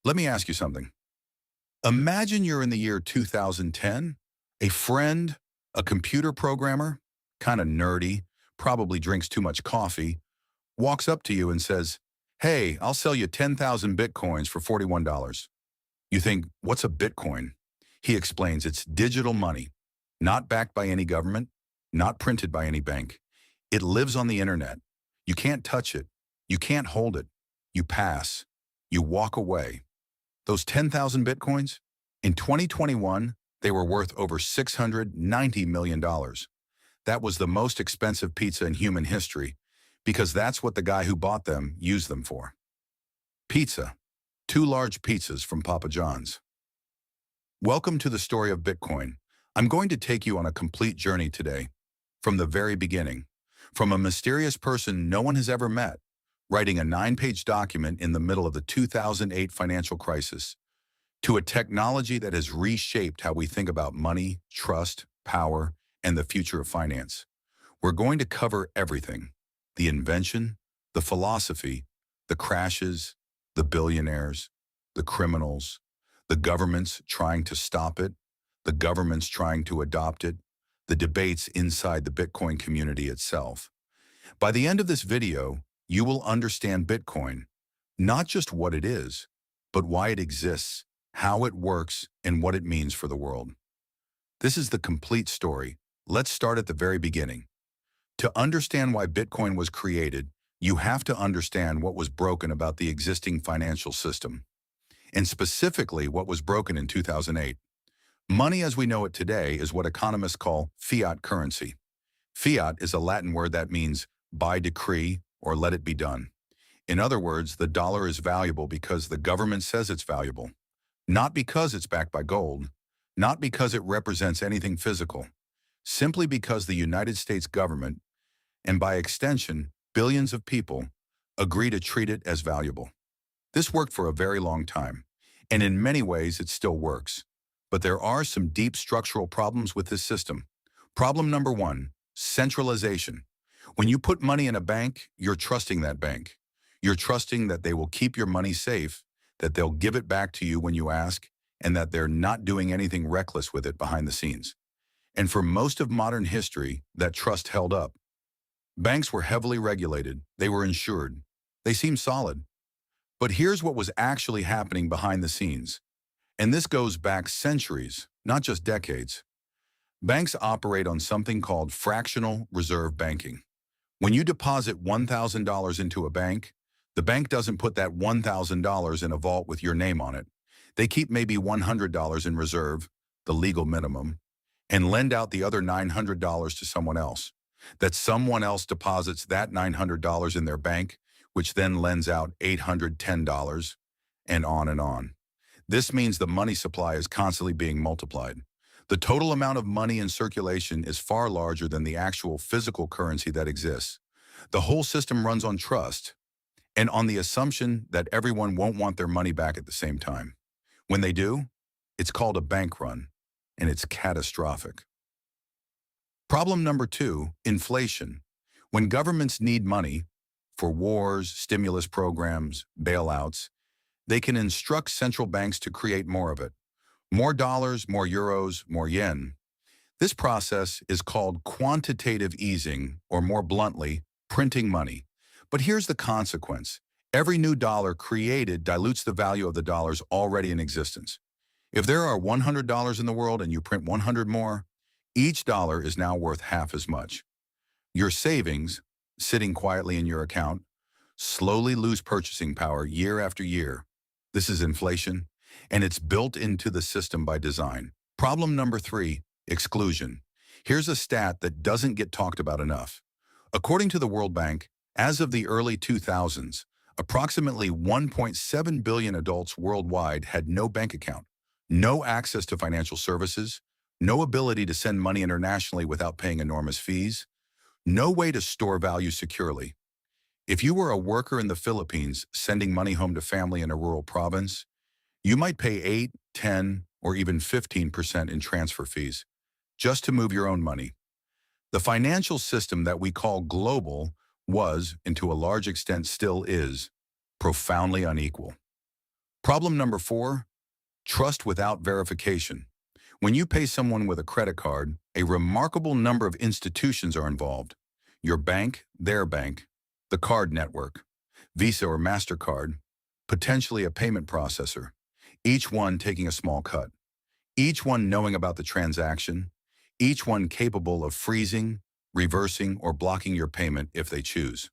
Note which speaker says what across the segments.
Speaker 1: Let me ask you something. Imagine you're in the year 2010, a friend, a computer programmer, kind of nerdy, probably drinks too much coffee, walks up to you and says, "Hey, I'll sell you 10,000 Bitcoins for $41." You think, "What's a Bitcoin?" He explains it's digital money, not backed by any government, not printed by any bank. It lives on the internet. You can't touch it. You can't hold it. You pass. You walk away. Those 10,000 Bitcoins? In 2021, they were worth over $690 million. That was the most expensive pizza in human history because that's what the guy who bought them used them for. Pizza. Two large pizzas from Papa John's. Welcome to the story of Bitcoin. I'm going to take you on a complete journey today, from the very beginning, from a mysterious person no one has ever met, writing a 9-page document in the middle of the 2008 financial crisis, to a technology that has reshaped how we think about money, trust, power, and the future of finance. We're going to cover everything: the invention, the philosophy, the crashes, the billionaires, the criminals, the governments trying to stop it, the governments trying to adopt it, the debates inside the Bitcoin community itself. By the end of this video, you will understand Bitcoin, not just what it is, but why it exists, how it works, and what it means for the world. This is the complete story. Let's start at the very beginning. To understand why Bitcoin was created, you have to understand what was broken about the existing financial system, and specifically what was broken in 2008. Money as we know it today is what economists call fiat currency. Fiat is a Latin word that means by decree or let it be done. In other words, the dollar is valuable because the government says it's valuable, not because it's backed by gold, not because it represents anything physical, simply because the United States government, and by extension, billions of people, agree to treat it as valuable. This worked for a very long time, and in many ways it still works. But there are some deep structural problems with this system. Problem number one, centralization. When you put money in a bank, you're trusting that bank. You're trusting that they will keep your money safe, that they'll give it back to you when you ask, and that they're not doing anything reckless with it behind the scenes. And for most of modern history, that trust held up. Banks were heavily regulated. They were insured. They seemed solid. But here's what was actually happening behind the scenes. And this goes back centuries, not just decades. Banks operate on something called fractional reserve banking. When you deposit $1,000 into a bank, the bank doesn't put that $1,000 in a vault with your name on it. They keep maybe $100 in reserve, the legal minimum, and lend out the other $900 to someone else. That someone else deposits that $900 in their bank, which then lends out $810, and on and on. This means the money supply is constantly being multiplied. The total amount of money in circulation is far larger than the actual physical currency that exists. The whole system runs on trust and on the assumption that everyone won't want their money back at the same time. When they do, it's called a bank run, and it's catastrophic. Problem number two, inflation. When governments need money for wars, stimulus programs, bailouts, they can instruct central banks to create more of it. More dollars, more euros, more yen. This process is called quantitative easing, or more bluntly, printing money. But here's the consequence. Every new dollar created dilutes the value of the dollars already in existence. If there are $100 in the world and you print 100 more, each dollar is now worth half as much. Your savings, sitting quietly in your account, slowly lose purchasing power year after year. This is inflation, and it's built into the system by design. Problem number three, exclusion. Here's a stat that doesn't get talked about enough. According to the World Bank, as of the early 2000s, approximately 1.7 billion adults worldwide had no bank account, no access to financial services, no ability to send money internationally without paying enormous fees, no way to store value securely. If you were a worker in the Philippines sending money home to family in a rural province, you might pay 8, 10, or even 15% in transfer fees just to move your own money. The financial system that we call global was, and to a large extent still is, profoundly unequal. Problem number 4, trust without verification. When you pay someone with a credit card, a remarkable number of institutions are involved. Your bank, their bank, the card network, Visa or MasterCard, potentially a payment processor, each one taking a small cut, each one knowing about the transaction, each one capable of freezing, reversing, or blocking your payment if they choose.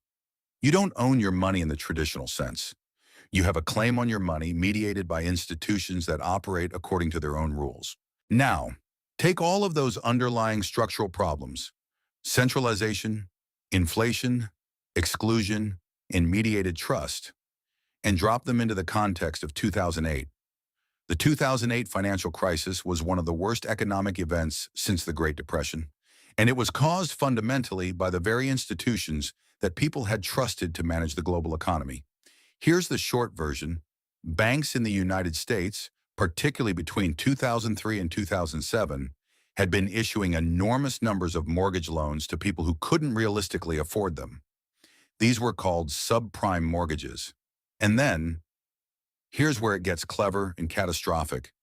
Speaker 1: You don't own your money in the traditional sense. You have a claim on your money mediated by institutions that operate according to their own rules. Now, take all of those underlying structural problems, centralization, inflation, exclusion, and mediated trust, and drop them into the context of 2008. The 2008 financial crisis was one of the worst economic events since the Great Depression, and it was caused fundamentally by the very institutions that people had trusted to manage the global economy. Here's the short version. Banks in the United States, particularly between 2003 and 2007, had been issuing enormous numbers of mortgage loans to people who couldn't realistically afford them. These were called subprime mortgages. And then, here's where it gets clever and catastrophic.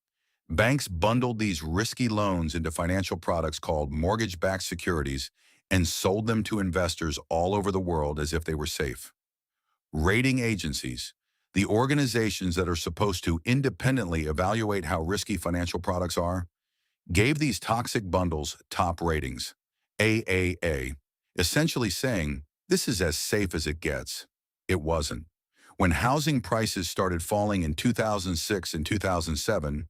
Speaker 1: Banks bundled these risky loans into financial products called mortgage-backed securities and sold them to investors all over the world as if they were safe. Rating agencies, the organizations that are supposed to independently evaluate how risky financial products are, gave these toxic bundles top ratings, AAA, essentially saying, this is as safe as it gets. It wasn't. When housing prices started falling in 2006 and 2007,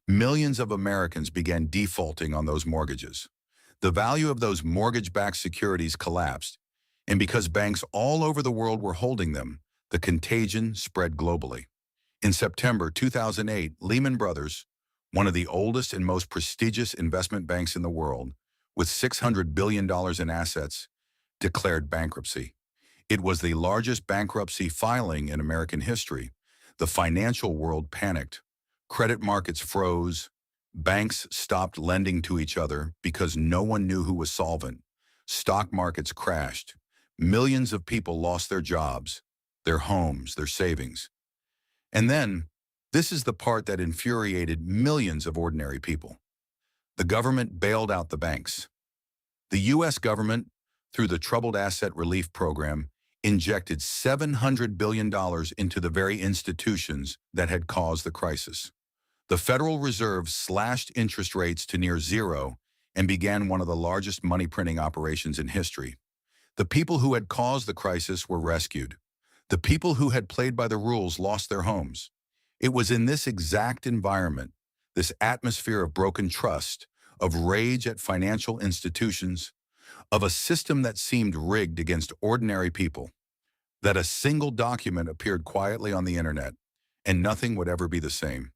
Speaker 1: millions of Americans began defaulting on those mortgages. The value of those mortgage-backed securities collapsed, and because banks all over the world were holding them, the contagion spread globally. In September 2008, Lehman Brothers, one of the oldest and most prestigious investment banks in the world, with $600 billion in assets, declared bankruptcy. It was the largest bankruptcy filing in American history. The financial world panicked. Credit markets froze. Banks stopped lending to each other because no one knew who was solvent. Stock markets crashed. Millions of people lost their jobs, their homes, their savings. And then, this is the part that infuriated millions of ordinary people. The government bailed out the banks. The U.S. government, through the Troubled Asset Relief Program, injected $700 billion into the very institutions that had caused the crisis. The Federal Reserve slashed interest rates to near zero and began one of the largest money printing operations in history. The people who had caused the crisis were rescued. The people who had played by the rules lost their homes. It was in this exact environment, this atmosphere of broken trust, of rage at financial institutions, of a system that seemed rigged against ordinary people, that a single document appeared quietly on the internet, and nothing would ever be the same.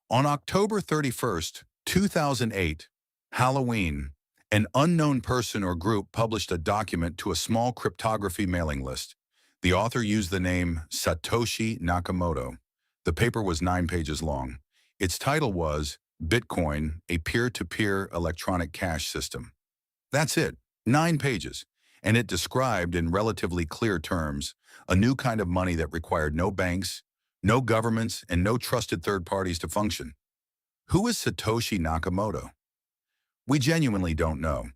Speaker 1: On October 31st, 2008, Halloween, an unknown person or group published a document to a small cryptography mailing list. The author used the name Satoshi Nakamoto. The paper was 9 pages long. Its title was Bitcoin, a peer-to-peer electronic cash system. That's it, 9 pages. And it described in relatively clear terms a new kind of money that required no banks, no governments, and no trusted third parties to function. Who is Satoshi Nakamoto? We genuinely don't know.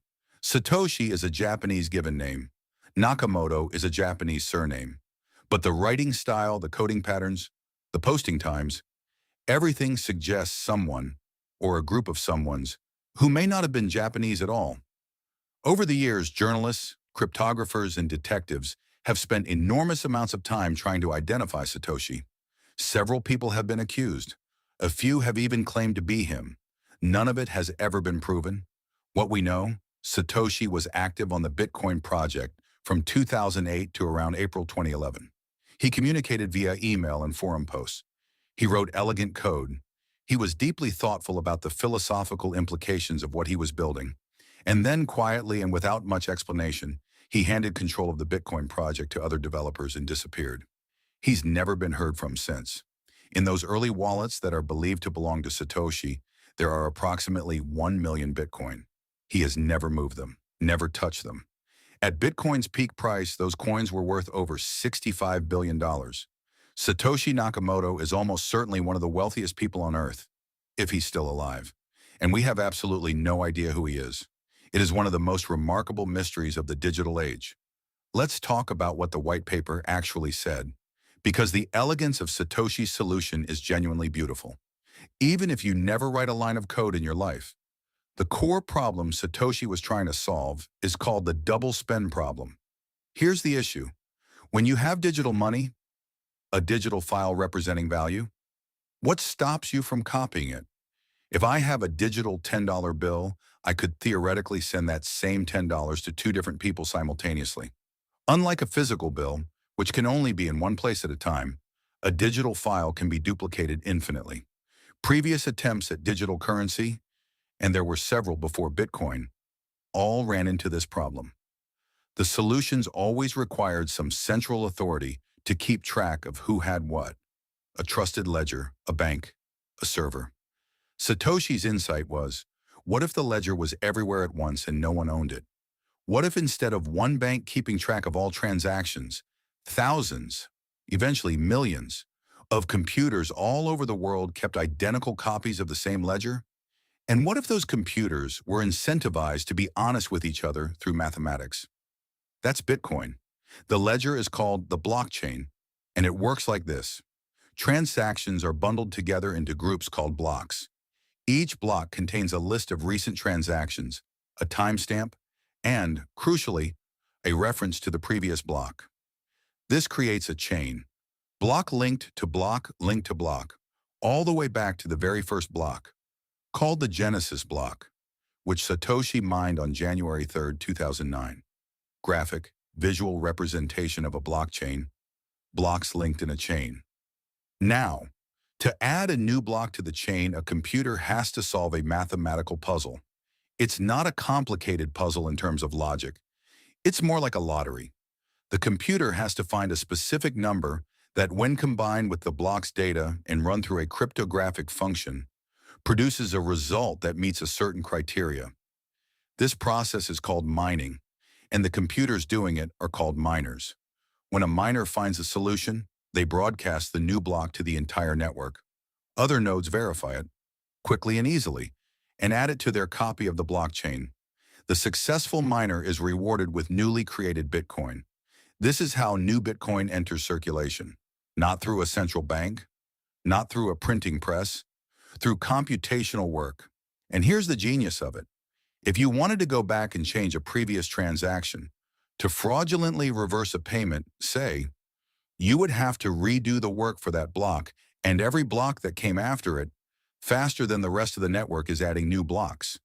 Speaker 1: Satoshi is a Japanese given name. Nakamoto is a Japanese surname. But the writing style, the coding patterns, the posting times, everything suggests someone, or a group of someones, who may not have been Japanese at all. Over the years, journalists, cryptographers, and detectives have spent enormous amounts of time trying to identify Satoshi. Several people have been accused. A few have even claimed to be him. None of it has ever been proven. What we know, Satoshi was active on the Bitcoin project from 2008 to around April 2011. He communicated via email and forum posts. He wrote elegant code. He was deeply thoughtful about the philosophical implications of what he was building. And then quietly and without much explanation, he handed control of the Bitcoin project to other developers and disappeared. He's never been heard from since. In those early wallets that are believed to belong to Satoshi, there are approximately 1 million Bitcoin. He has never moved them, never touched them. At Bitcoin's peak price, those coins were worth over $65 billion. Satoshi Nakamoto is almost certainly one of the wealthiest people on Earth, if he's still alive. And we have absolutely no idea who he is. It is one of the most remarkable mysteries of the digital age. Let's talk about what the white paper actually said, because the elegance of Satoshi's solution is genuinely beautiful. Even if you never write a line of code in your life, the core problem Satoshi was trying to solve is called the double spend problem. Here's the issue. When you have digital money, a digital file representing value, what stops you from copying it? If I have a digital $10 bill, I could theoretically send that same $10 to two different people simultaneously. Unlike a physical bill, which can only be in one place at a time, a digital file can be duplicated infinitely. Previous attempts at digital currency, and there were several before Bitcoin, all ran into this problem. The solutions always required some central authority to keep track of who had what: a trusted ledger, a bank, a server. Satoshi's insight was, what if the ledger was everywhere at once and no one owned it? What if instead of one bank keeping track of all transactions, thousands, eventually millions, of computers all over the world kept identical copies of the same ledger? And what if those computers were incentivized to be honest with each other through mathematics? That's Bitcoin. The ledger is called the blockchain, and it works like this. Transactions are bundled together into groups called blocks. Each block contains a list of recent transactions, a timestamp, and, crucially, a reference to the previous block. This creates a chain, block linked to block linked to block, all the way back to the very first block, called the Genesis block, which Satoshi mined on January 3, 2009. Graphic, visual representation of a blockchain, blocks linked in a chain. Now, to add a new block to the chain, a computer has to solve a mathematical puzzle. It's not a complicated puzzle in terms of logic. It's more like a lottery. The computer has to find a specific number that, when combined with the block's data and run through a cryptographic function, produces a result that meets a certain criteria. This process is called mining, and the computers doing it are called miners. When a miner finds a solution, they broadcast the new block to the entire network. Other nodes verify it, quickly and easily, and add it to their copy of the blockchain. The successful miner is rewarded with newly created Bitcoin. This is how new Bitcoin enters circulation. Not through a central bank, not through a printing press, through computational work. And here's the genius of it. If you wanted to go back and change a previous transaction, to fraudulently reverse a payment, say, you would have to redo the work for that block, and every block that came after it, faster than the rest of the network, is adding new blocks.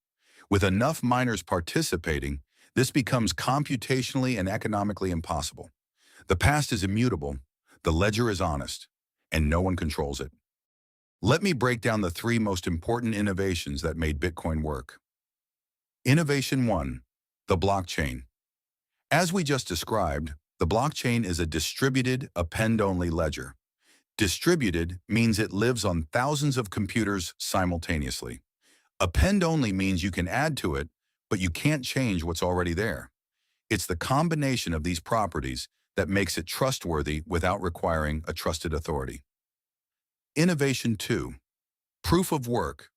Speaker 1: With enough miners participating, this becomes computationally and economically impossible. The past is immutable, the ledger is honest, and no one controls it. Let me break down the three most important innovations that made Bitcoin work. Innovation 1, the blockchain. As we just described, the blockchain is a distributed, append-only ledger. Distributed means it lives on thousands of computers simultaneously. Append-only means you can add to it, but you can't change what's already there. It's the combination of these properties that makes it trustworthy without requiring a trusted authority. Innovation 2, proof of work.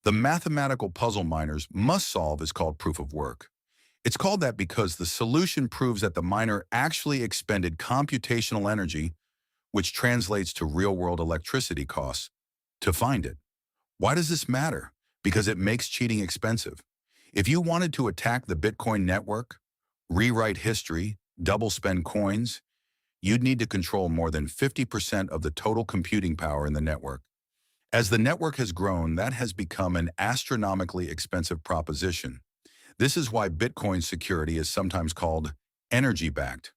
Speaker 1: The mathematical puzzle miners must solve is called proof of work. It's called that because the solution proves that the miner actually expended computational energy, which translates to real-world electricity costs, to find it. Why does this matter? Because it makes cheating expensive. If you wanted to attack the Bitcoin network, rewrite history, double spend coins, you'd need to control more than 50% of the total computing power in the network. As the network has grown, that has become an astronomically expensive proposition. This is why Bitcoin security is sometimes called energy-backed.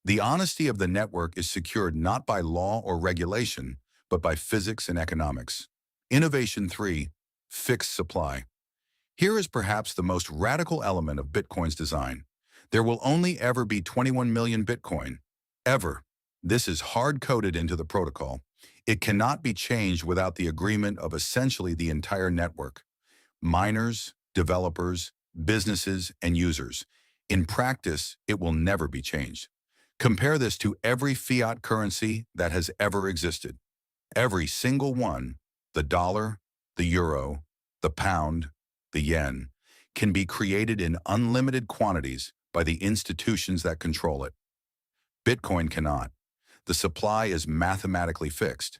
Speaker 1: The honesty of the network is secured not by law or regulation, but by physics and economics. Innovation 3, fixed supply. Here is perhaps the most radical element of Bitcoin's design. There will only ever be 21 million Bitcoin. Ever. This is hard-coded into the protocol. It cannot be changed without the agreement of essentially the entire network. Miners, developers, businesses, and users. In practice, it will never be changed. Compare this to every fiat currency that has ever existed. Every single one, the dollar, the euro, the pound, the yen, can be created in unlimited quantities by the institutions that control it. Bitcoin cannot. The supply is mathematically fixed.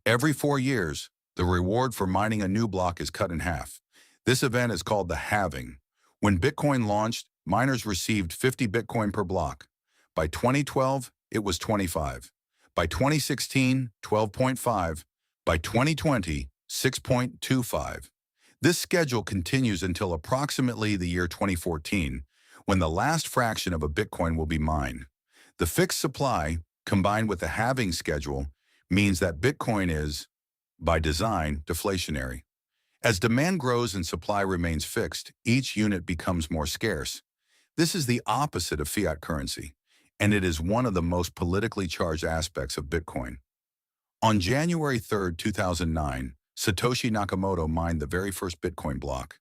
Speaker 1: Every 4 years, the reward for mining a new block is cut in half. This event is called the halving. When Bitcoin launched, miners received 50 Bitcoin per block. By 2012, it was 25. By 2016, 12.5. By 2020, 6.25. This schedule continues until approximately the year 2014, when the last fraction of a Bitcoin will be mined. The fixed supply, combined with the halving schedule, means that Bitcoin is, by design, deflationary. As demand grows and supply remains fixed, each unit becomes more scarce. This is the opposite of fiat currency, and it is one of the most politically charged aspects of Bitcoin. On January 3, 2009, Satoshi Nakamoto mined the very first Bitcoin block.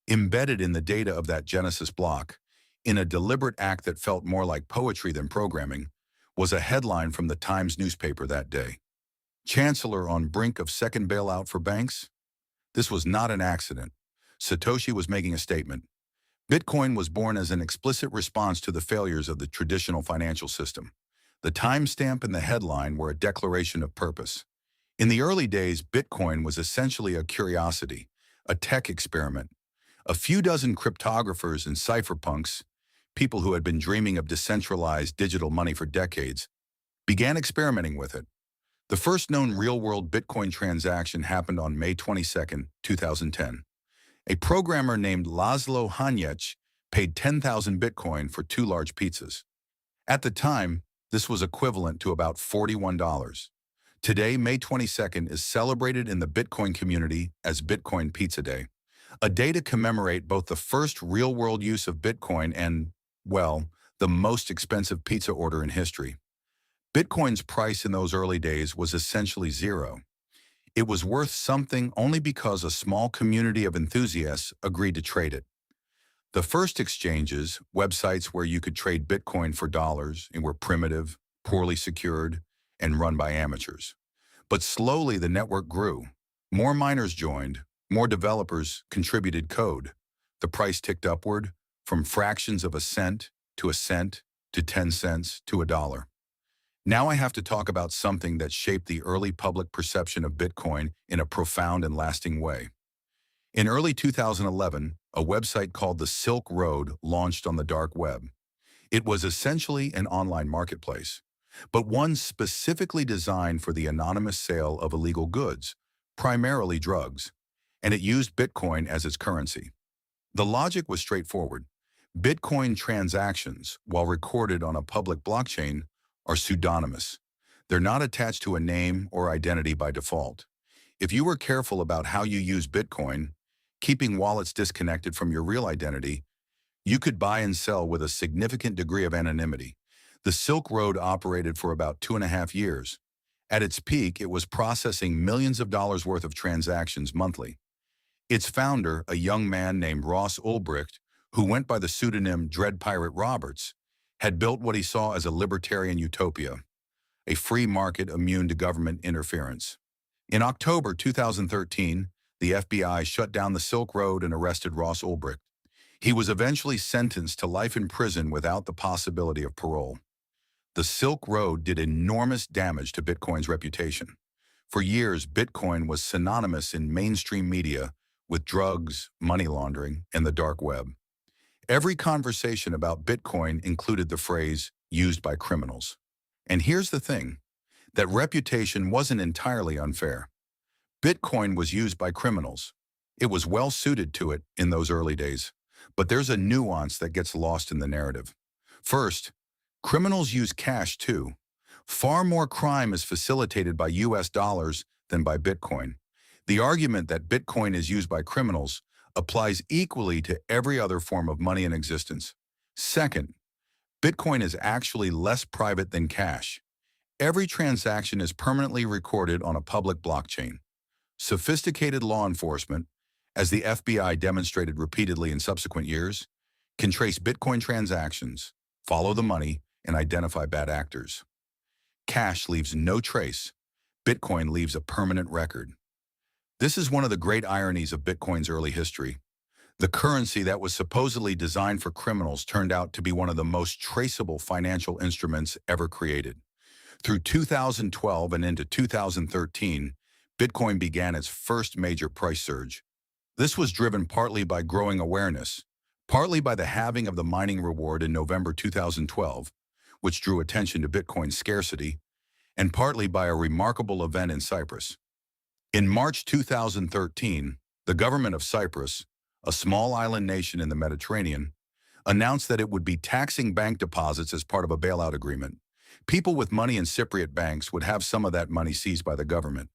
Speaker 1: Embedded in the data of that Genesis block, in a deliberate act that felt more like poetry than programming, was a headline from the Times newspaper that day. Chancellor on brink of second bailout for banks? This was not an accident. Satoshi was making a statement. Bitcoin was born as an explicit response to the failures of the traditional financial system. The timestamp and the headline were a declaration of purpose. In the early days, Bitcoin was essentially a curiosity, a tech experiment. A few dozen cryptographers and cypherpunks, people who had been dreaming of decentralized digital money for decades, began experimenting with it. The first known real-world Bitcoin transaction happened on May 22, 2010. A programmer named Laszlo Hanyecz paid 10,000 Bitcoin for 2 large pizzas. At the time, this was equivalent to about $41. Today, May 22nd is celebrated in the Bitcoin community as Bitcoin Pizza Day, a day to commemorate both the first real-world use of Bitcoin and, well, the most expensive pizza order in history. Bitcoin's price in those early days was essentially zero. It was worth something only because a small community of enthusiasts agreed to trade it. The first exchanges, websites where you could trade Bitcoin for dollars, and were primitive, poorly secured, and run by amateurs. But slowly the network grew. More miners joined, more developers contributed code. The price ticked upward, from fractions of a cent to 10 cents to $1. Now I have to talk about something that shaped the early public perception of Bitcoin in a profound and lasting way. In early 2011, a website called the Silk Road launched on the dark web. It was essentially an online marketplace, but one specifically designed for the anonymous sale of illegal goods, primarily drugs, and it used Bitcoin as its currency. The logic was straightforward. Bitcoin transactions, while recorded on a public blockchain, are pseudonymous. They're not attached to a name or identity by default. If you were careful about how you use Bitcoin, keeping wallets disconnected from your real identity, you could buy and sell with a significant degree of anonymity. The Silk Road operated for about 2.5 years. At its peak, it was processing millions of dollars worth of transactions monthly. Its founder, a young man named Ross Ulbricht, who went by the pseudonym Dread Pirate Roberts, had built what he saw as a libertarian utopia, a free market immune to government interference. In October 2013, the FBI shut down the Silk Road and arrested Ross Ulbricht. He was eventually sentenced to life in prison without the possibility of parole. The Silk Road did enormous damage to Bitcoin's reputation. For years, Bitcoin was synonymous in mainstream media with drugs, money laundering, and the dark web. Every conversation about Bitcoin included the phrase, used by criminals. And here's the thing, that reputation wasn't entirely unfair. Bitcoin was used by criminals. It was well suited to it in those early days. But there's a nuance that gets lost in the narrative. First, criminals use cash too. Far more crime is facilitated by US dollars than by Bitcoin. The argument that Bitcoin is used by criminals applies equally to every other form of money in existence. Second, Bitcoin is actually less private than cash. Every transaction is permanently recorded on a public blockchain. Sophisticated law enforcement, as the FBI demonstrated repeatedly in subsequent years, can trace Bitcoin transactions, follow the money, and identify bad actors. Cash leaves no trace. Bitcoin leaves a permanent record. This is one of the great ironies of Bitcoin's early history. The currency that was supposedly designed for criminals turned out to be one of the most traceable financial instruments ever created. Through 2012 and into 2013, Bitcoin began its first major price surge. This was driven partly by growing awareness, partly by the halving of the mining reward in November 2012, which drew attention to Bitcoin's scarcity, and partly by a remarkable event in Cyprus. In March 2013, the government of Cyprus, a small island nation in the Mediterranean, announced that it would be taxing bank deposits as part of a bailout agreement. People with money in Cypriot banks would have some of that money seized by the government.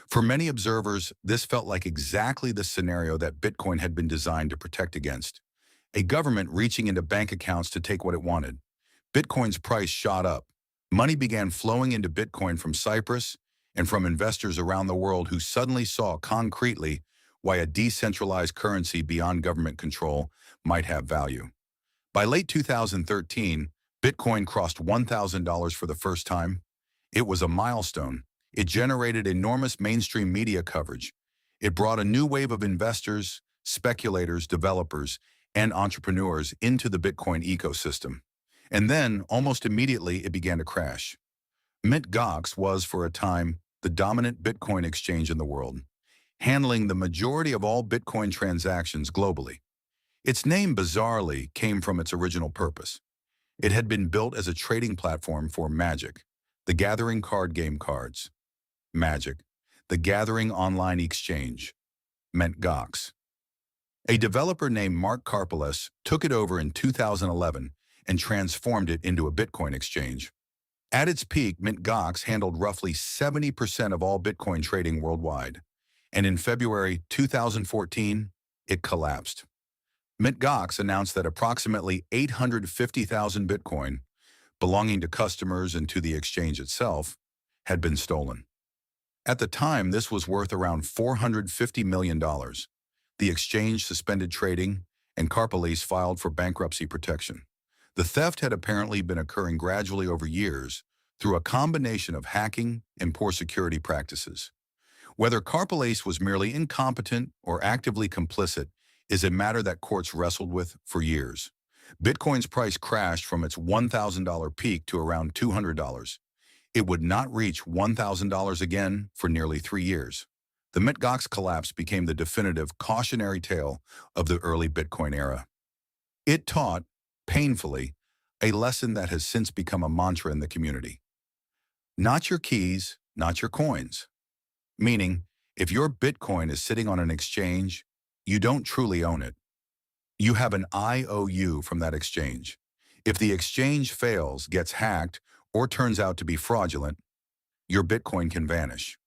Speaker 1: For many observers, this felt like exactly the scenario that Bitcoin had been designed to protect against. A government reaching into bank accounts to take what it wanted. Bitcoin's price shot up. Money began flowing into Bitcoin from Cyprus and from investors around the world who suddenly saw concretely why a decentralized currency beyond government control might have value. By late 2013, Bitcoin crossed $1,000 for the first time. It was a milestone. It generated enormous mainstream media coverage. It brought a new wave of investors, speculators, developers, and entrepreneurs into the Bitcoin ecosystem. And then, almost immediately, it began to crash. Mt. Gox was, for a time, the dominant Bitcoin exchange in the world, handling the majority of all Bitcoin transactions globally. Its name, bizarrely, came from its original purpose. It had been built as a trading platform for Magic, the Gathering card game cards. Magic, the Gathering online exchange, Mt. Gox. A developer named Mark Karpeles took it over in 2011 and transformed it into a Bitcoin exchange. At its peak, Mt. Gox handled roughly 70% of all Bitcoin trading worldwide, and in February 2014, it collapsed. Mt. Gox announced that approximately 850,000 Bitcoin, belonging to customers and to the exchange itself, had been stolen. At the time, this was worth around $450 million. The exchange suspended trading, and Karpeles filed for bankruptcy protection. The theft had apparently been occurring gradually over years through a combination of hacking and poor security practices. Whether Karpeles was merely incompetent or actively complicit is a matter that courts wrestled with for years. Bitcoin's price crashed from its $1,000 peak to around $200. It would not reach $1,000 again for nearly 3 years. The Mt. Gox collapse became the definitive cautionary tale of the early Bitcoin era. It taught, painfully, a lesson that has since become a mantra in the community. Not your keys, not your coins. Meaning, if your Bitcoin is sitting on an exchange, you don't truly own it. You have an IOU from that exchange. If the exchange fails, gets hacked, or turns out to be fraudulent, your Bitcoin can vanish.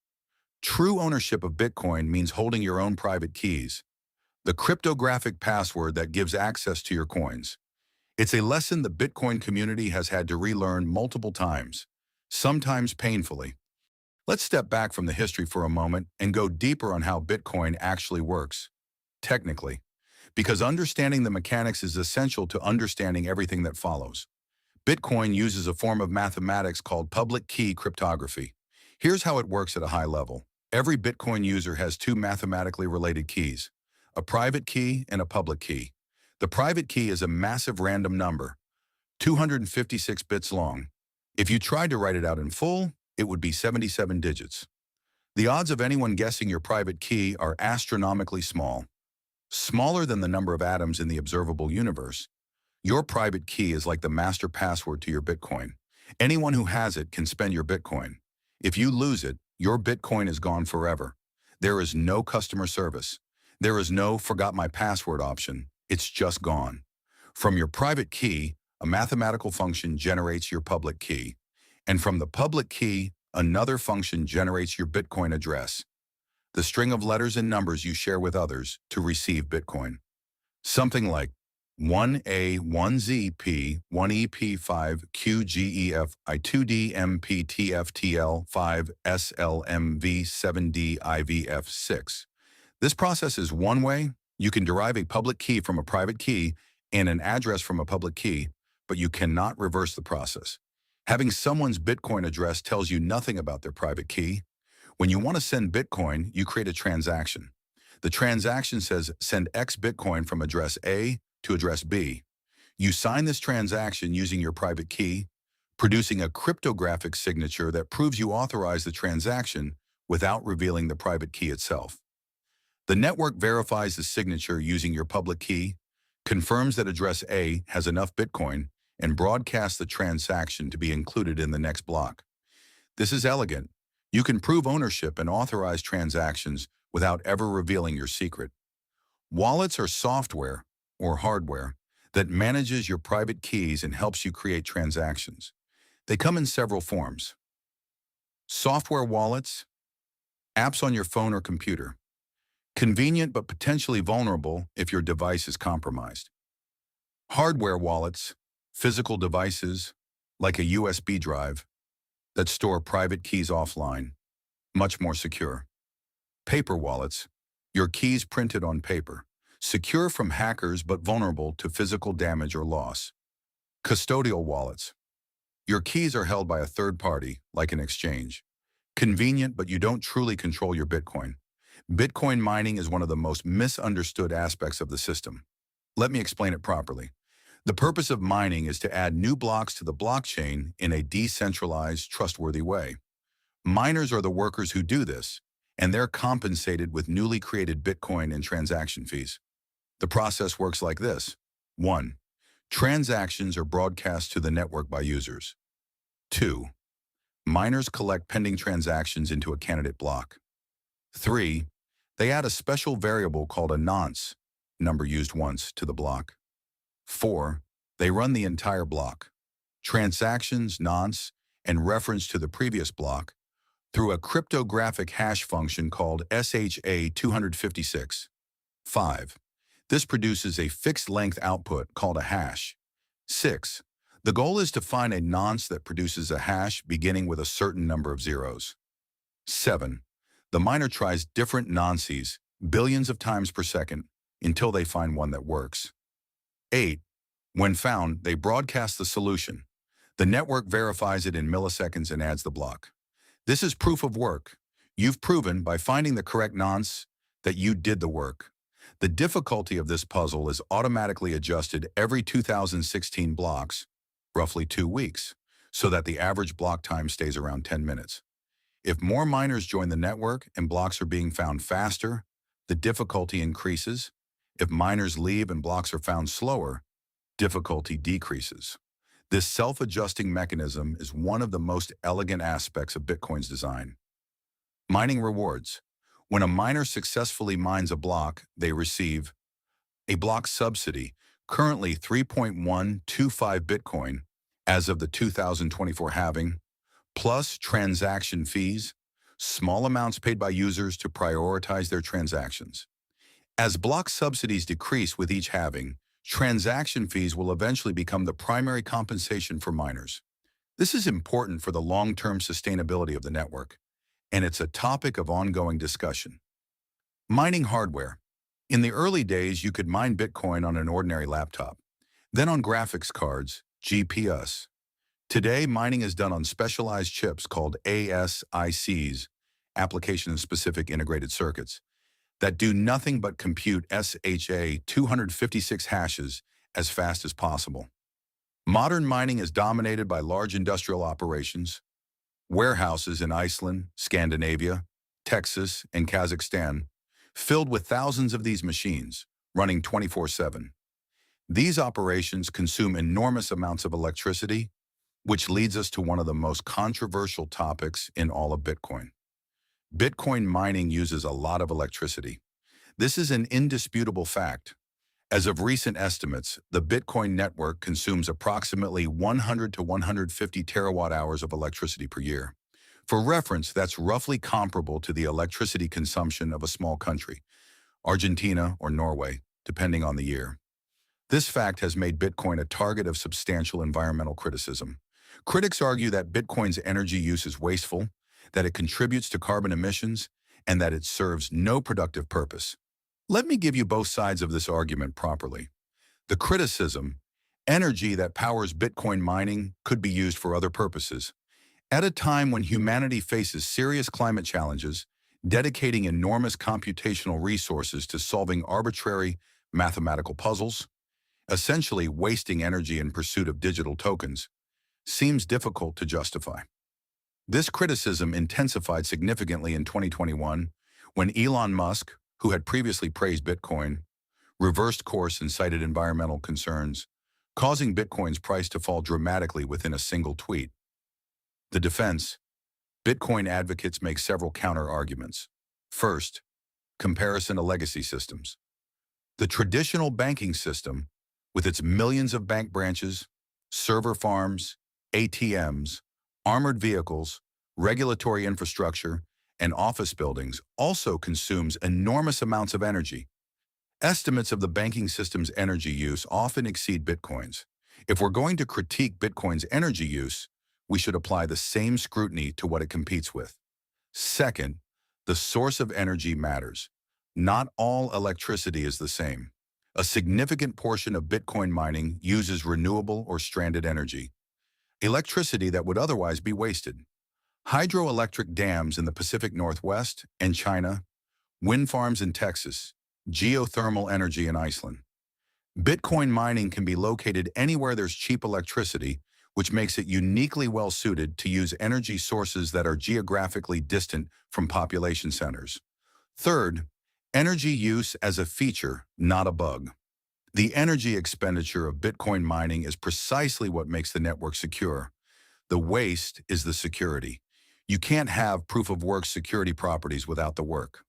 Speaker 1: True ownership of Bitcoin means holding your own private keys, the cryptographic password that gives access to your coins. It's a lesson the Bitcoin community has had to relearn multiple times, sometimes painfully. Let's step back from the history for a moment and go deeper on how Bitcoin actually works, technically, because understanding the mechanics is essential to understanding everything that follows. Bitcoin uses a form of mathematics called public key cryptography. Here's how it works at a high level. Every Bitcoin user has two mathematically related keys, a private key and a public key. The private key is a massive random number, 256 bits long. If you tried to write it out in full, it would be 77 digits. The odds of anyone guessing your private key are astronomically small, smaller than the number of atoms in the observable universe. Your private key is like the master password to your Bitcoin. Anyone who has it can spend your Bitcoin. If you lose it, your Bitcoin is gone forever. There is no customer service. There is no forgot my password option. It's just gone. From your private key, a mathematical function generates your public key. And from the public key, another function generates your Bitcoin address, the string of letters and numbers you share with others to receive Bitcoin. Something like 1A, 1ZP, 1EP, 5QGEF, I2D, MP, TFTL, 5 SLMV, 7D, IVF, 6. This process is one way. You can derive a public key from a private key and an address from a public key, but you cannot reverse the process. Having someone's Bitcoin address tells you nothing about their private key. When you want to send Bitcoin, you create a transaction. The transaction says send X Bitcoin from address A to address B. You sign this transaction using your private key, producing a cryptographic signature that proves you authorize the transaction without revealing the private key itself. The network verifies the signature using your public key, confirms that address A has enough Bitcoin, and broadcasts the transaction to be included in the next block. This is elegant. You can prove ownership and authorize transactions without ever revealing your secret. Wallets are software, or hardware, that manages your private keys and helps you create transactions. They come in several forms. Software wallets, apps on your phone or computer. Convenient but potentially vulnerable if your device is compromised. Hardware wallets, physical devices, like a USB drive, that store private keys offline, much more secure. Paper wallets, your keys printed on paper, secure from hackers but vulnerable to physical damage or loss. Custodial wallets, your keys are held by a third party, like an exchange. Convenient, but you don't truly control your Bitcoin. Bitcoin mining is one of the most misunderstood aspects of the system. Let me explain it properly. The purpose of mining is to add new blocks to the blockchain in a decentralized, trustworthy way. Miners are the workers who do this, and they're compensated with newly created Bitcoin and transaction fees. The process works like this. 1. Transactions are broadcast to the network by users. 2. Miners collect pending transactions into a candidate block. 3. They add a special variable called a nonce, number used once, to the block. 4. They run the entire block, transactions, nonce, and reference to the previous block, through a cryptographic hash function called SHA-256. 5. This produces a fixed-length output called a hash. 6. The goal is to find a nonce that produces a hash beginning with a certain number of zeros. 7. The miner tries different nonces billions of times per second until they find one that works. 8. When found, they broadcast the solution. The network verifies it in milliseconds and adds the block. This is proof of work. You've proven by finding the correct nonce that you did the work. The difficulty of this puzzle is automatically adjusted every 2016 blocks, roughly 2 weeks, so that the average block time stays around 10 minutes. If more miners join the network and blocks are being found faster, the difficulty increases. If miners leave and blocks are found slower, difficulty decreases. This self-adjusting mechanism is one of the most elegant aspects of Bitcoin's design. Mining rewards. When a miner successfully mines a block, they receive a block subsidy, currently 3.125 Bitcoin as of the 2024 halving, plus transaction fees, small amounts paid by users to prioritize their transactions. As block subsidies decrease with each halving, transaction fees will eventually become the primary compensation for miners. This is important for the long-term sustainability of the network, and it's a topic of ongoing discussion. Mining hardware. In the early days, you could mine Bitcoin on an ordinary laptop, then on graphics cards, GPS. Today, mining is done on specialized chips called ASICs, application-specific integrated circuits, that do nothing but compute SHA-256 hashes as fast as possible. Modern mining is dominated by large industrial operations, warehouses in Iceland, Scandinavia, Texas, and Kazakhstan, filled with thousands of these machines, running 24/7. These operations consume enormous amounts of electricity, which leads us to one of the most controversial topics in all of Bitcoin. Bitcoin mining uses a lot of electricity. This is an indisputable fact. As of recent estimates, the Bitcoin network consumes approximately 100 to 150 terawatt-hours of electricity per year. For reference, that's roughly comparable to the electricity consumption of a small country, Argentina or Norway, depending on the year. This fact has made Bitcoin a target of substantial environmental criticism. Critics argue that Bitcoin's energy use is wasteful, that it contributes to carbon emissions, and that it serves no productive purpose. Let me give you both sides of this argument properly. The criticism, Energy that powers Bitcoin mining could be used for other purposes. At a time when humanity faces serious climate challenges, dedicating enormous computational resources to solving arbitrary mathematical puzzles, essentially wasting energy in pursuit of digital tokens, seems difficult to justify. This criticism intensified significantly in 2021 when Elon Musk, who had previously praised Bitcoin, reversed course and cited environmental concerns, causing Bitcoin's price to fall dramatically within a single tweet. The defense: Bitcoin advocates make several counter-arguments. First, comparison to legacy systems. The traditional banking system, with its millions of bank branches, server farms, ATMs, armored vehicles, regulatory infrastructure, and office buildings, also consumes enormous amounts of energy. Estimates of the banking system's energy use often exceed Bitcoin's. If we're going to critique Bitcoin's energy use, we should apply the same scrutiny to what it competes with. Second, the source of energy matters. Not all electricity is the same. A significant portion of Bitcoin mining uses renewable or stranded energy, electricity that would otherwise be wasted. Hydroelectric dams in the Pacific Northwest and China, wind farms in Texas, geothermal energy in Iceland. Bitcoin mining can be located anywhere there's cheap electricity, which makes it uniquely well-suited to use energy sources that are geographically distant from population centers. Third, energy use as a feature, not a bug. The energy expenditure of Bitcoin mining is precisely what makes the network secure. The waste is the security. You can't have proof-of-work security properties without the work.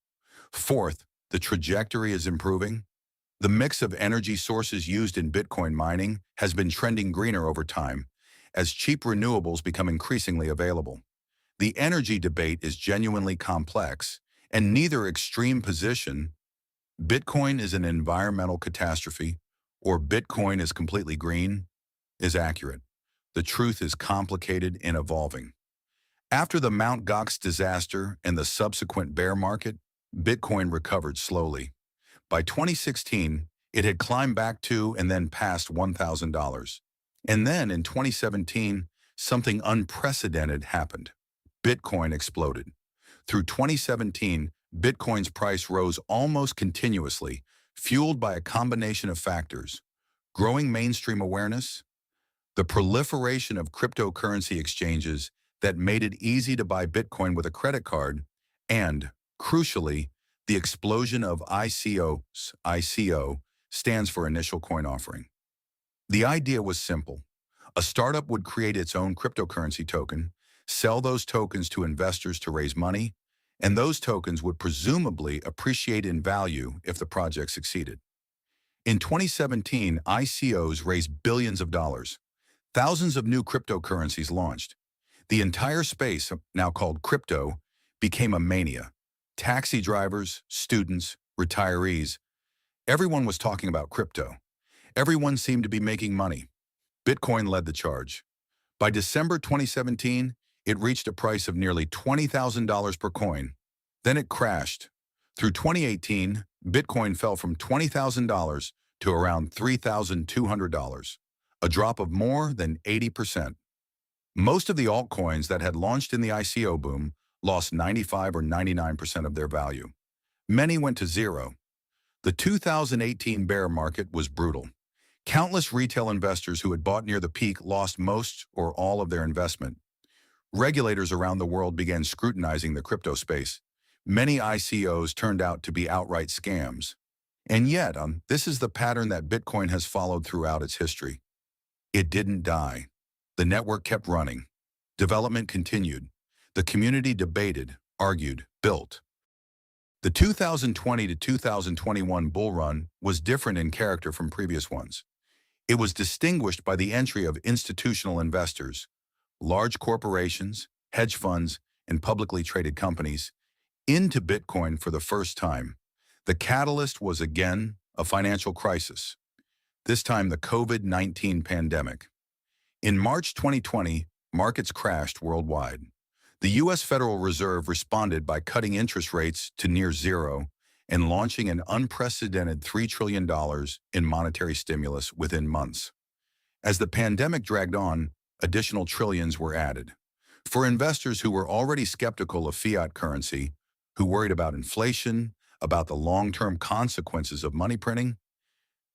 Speaker 1: Fourth, the trajectory is improving. The mix of energy sources used in Bitcoin mining has been trending greener over time, as cheap renewables become increasingly available. The energy debate is genuinely complex, and neither extreme position, Bitcoin is an environmental catastrophe, or Bitcoin is completely green, is accurate. The truth is complicated and evolving. After the Mt. Gox disaster and the subsequent bear market, Bitcoin recovered slowly. By 2016, it had climbed back to and then past $1,000. And then in 2017, something unprecedented happened. Bitcoin exploded. Through 2017, Bitcoin's price rose almost continuously, fueled by a combination of factors: growing mainstream awareness, the proliferation of cryptocurrency exchanges that made it easy to buy Bitcoin with a credit card, and, crucially, the explosion of ICOs. ICO stands for Initial Coin Offering. The idea was simple. A startup would create its own cryptocurrency token, sell those tokens to investors to raise money, and those tokens would presumably appreciate in value if the project succeeded. In 2017, ICOs raised billions of dollars. Thousands of new cryptocurrencies launched. The entire space, now called crypto, became a mania. Taxi drivers, students, retirees, everyone was talking about crypto. Everyone seemed to be making money. Bitcoin led the charge. By December 2017, it reached a price of nearly $20,000 per coin. Then it crashed. Through 2018, Bitcoin fell from $20,000 to around $3,200, a drop of more than 80%. Most of the altcoins that had launched in the ICO boom lost 95 or 99% of their value. Many went to zero. The 2018 bear market was brutal. Countless retail investors who had bought near the peak lost most or all of their investment. Regulators around the world began scrutinizing the crypto space. Many ICOs turned out to be outright scams. And yet, this is the pattern that Bitcoin has followed throughout its history. It didn't die. The network kept running. Development continued. The community debated, argued, built. The 2020 to 2021 bull run was different in character from previous ones. It was distinguished by the entry of institutional investors, large corporations, hedge funds, and publicly traded companies into Bitcoin for the first time. The catalyst was again a financial crisis, this time the COVID-19 pandemic. In March 2020, markets crashed worldwide. The U.S. Federal Reserve responded by cutting interest rates to near zero and launching an unprecedented $3 trillion in monetary stimulus within months. As the pandemic dragged on, additional trillions were added. For investors who were already skeptical of fiat currency, who worried about inflation, about the long-term consequences of money printing,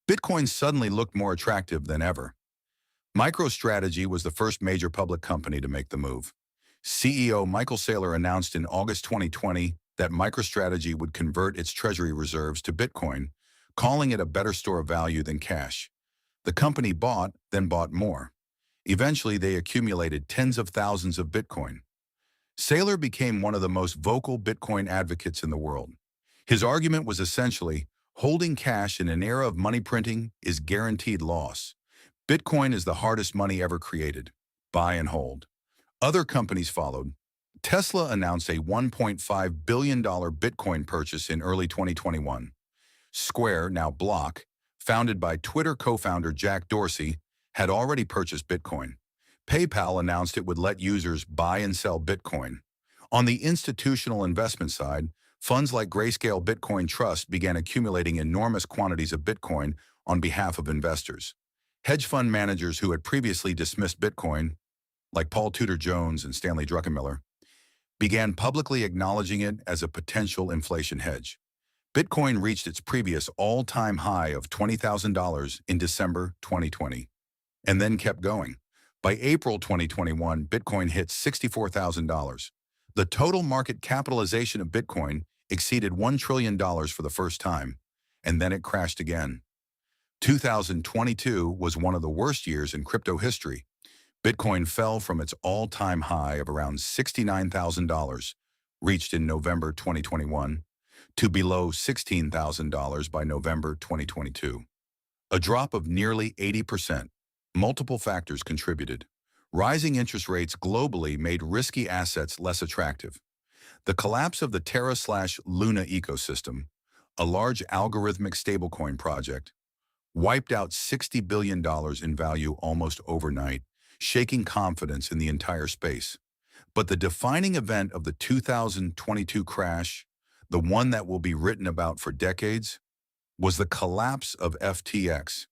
Speaker 1: Bitcoin suddenly looked more attractive than ever. MicroStrategy was the first major public company to make the move. CEO Michael Saylor announced in August 2020 that MicroStrategy would convert its treasury reserves to Bitcoin, calling it a better store of value than cash. The company bought, then bought more. Eventually, they accumulated tens of thousands of Bitcoin. Saylor became one of the most vocal Bitcoin advocates in the world. His argument was essentially, holding cash in an era of money printing is guaranteed loss. Bitcoin is the hardest money ever created. Buy and hold. Other companies followed. Tesla announced a $1.5 billion Bitcoin purchase in early 2021. Square, now Block, founded by Twitter co-founder Jack Dorsey, had already purchased Bitcoin. PayPal announced it would let users buy and sell Bitcoin. On the institutional investment side, funds like Grayscale Bitcoin Trust began accumulating enormous quantities of Bitcoin on behalf of investors. Hedge fund managers who had previously dismissed Bitcoin, like Paul Tudor Jones and Stanley Druckenmiller, began publicly acknowledging it as a potential inflation hedge. Bitcoin reached its previous all-time high of $20,000 in December 2020, and then kept going. By April 2021, Bitcoin hit $64,000. The total market capitalization of Bitcoin exceeded $1 trillion for the first time, and then it crashed again. 2022 was one of the worst years in crypto history. Bitcoin fell from its all-time high of around $69,000, reached in November 2021, to below $16,000 by November 2022. A drop of nearly 80%. Multiple factors contributed. Rising interest rates globally made risky assets less attractive. The collapse of the Terra/Luna ecosystem, a large algorithmic stablecoin project, wiped out $60 billion in value almost overnight, shaking confidence in the entire space. But the defining event of the 2022 crash, the one that will be written about for decades, was the collapse of FTX.